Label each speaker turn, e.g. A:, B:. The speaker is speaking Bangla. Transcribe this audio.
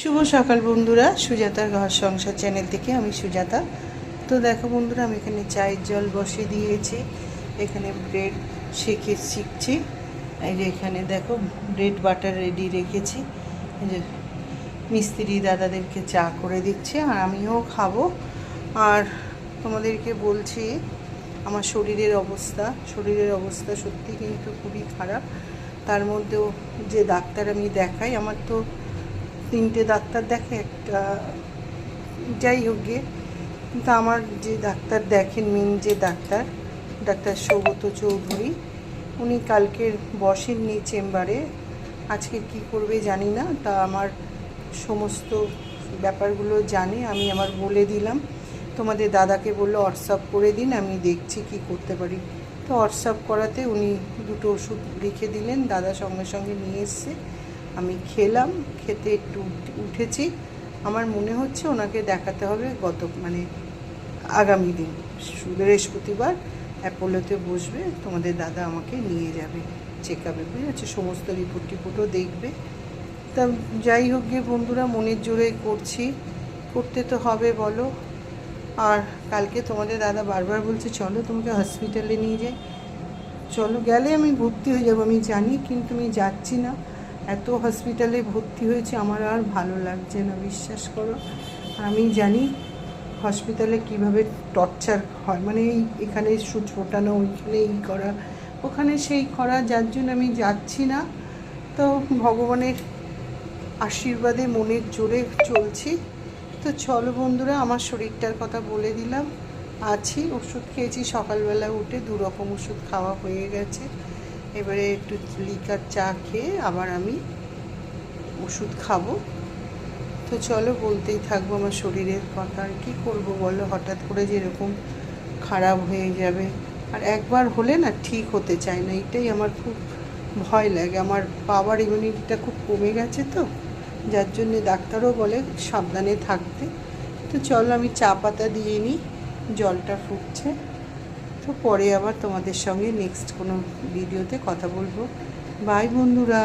A: শুভ সকাল বন্ধুরা, সুজাতার ঘর সংসার চ্যানেল থেকে আমি সুজাতা। তো দেখো বন্ধুরা, আমি এখানে চায়ের জল বসিয়ে দিয়েছি। এখানে ব্রেড শিখছি। এই যে এখানে দেখো ব্রেড বাটার রেডি রেখেছি। এই যে মিস্ত্রি দাদাদেরকে চা করে দিচ্ছে আর আমিও খাবো। আর তোমাদেরকে বলছি আমার শরীরের অবস্থা সত্যি কিন্তু খুবই খারাপ। তার মধ্যেও যে ডাক্তার আমি দেখাই, আমার তো 3টে ডাক্তার দেখে, একটা যাই হোক গিয়ে, কিন্তু আমার যে ডাক্তার দেখেন, মেন যে ডাক্তার সৌগত চৌধুরী, উনি কালকের বসেননি চেম্বারে। আজকে কি করবে জানি না। তা আমার সমস্ত ব্যাপারগুলো জানে, আমি আমার বলে দিলাম। তোমাদের দাদাকে বললো হোয়াটসঅ্যাপ করে দিন, আমি দেখছি কি করতে পারি। তো হোয়াটসঅ্যাপ করাতে উনি 2টো ওষুধ লিখে দিলেন। দাদা সঙ্গে সঙ্গে নিয়ে এসছে, আমি খেলাম। খেতে একটু উঠেছি। আমার মনে হচ্ছে ওনাকে দেখাতে হবে আগামী দিন বৃহস্পতিবার অ্যাপোলোতে বসবে। তোমাদের দাদা আমাকে নিয়ে যাবে চেক আপে, বুঝেছে, সমস্ত রিপোর্টও দেখবে। তা যাই হোক গিয়ে বন্ধুরা, মনের জোরে করতে তো হবে বলো। আর কালকে তোমাদের দাদা বারবার বলছে চলো তোমাকে হসপিটালে নিয়ে যাই, চলো, গেলে আমি ভর্তি হয়ে যাবো আমি জানি, কিন্তু আমি যাচ্ছি না। এত হসপিটালে ভর্তি হয়েছে, আমার আর ভালো লাগছে না, বিশ্বাস করো। আমি জানি হসপিটালে কিভাবে টর্চার হয়, এখানে সুচ ফোটানো, ওইখানে এই করা, ওখানে সেই করা, যার জন্য আমি যাচ্ছি না। তো ভগবানের আশীর্বাদে মনের জোরে চলছি। তো চলো বন্ধুরা, আমার শরীরটার কথা বলে দিলাম। আছি, ওষুধ খেয়েছি সকালবেলা উঠে, 2 রকম ওষুধ খাওয়া হয়ে গেছে। এবারে একটু লিকার চা খেয়ে আবার আমি ওষুধ খাবো। তো চলো, বলতেই থাকবো আমার শরীরের কথা। আর কী করবো বলো, হঠাৎ করে যেরকম খারাপ হয়ে যাবে, আর একবার হলে না ঠিক হতে চায় না, এটাই আমার খুব ভয় লাগে। আমার পাওয়ার ইমিউনিটিটা খুব কমে গেছে, তো যার জন্যে ডাক্তারও বলে সাবধানে থাকতে। তো চলো, আমি চা পাতা দিয়ে নিই, জলটা ফুটছে। তো পরে আবার তোমাদের সঙ্গে নেক্সট কোনো ভিডিওতে কথা বলবো। বাই বন্ধুরা।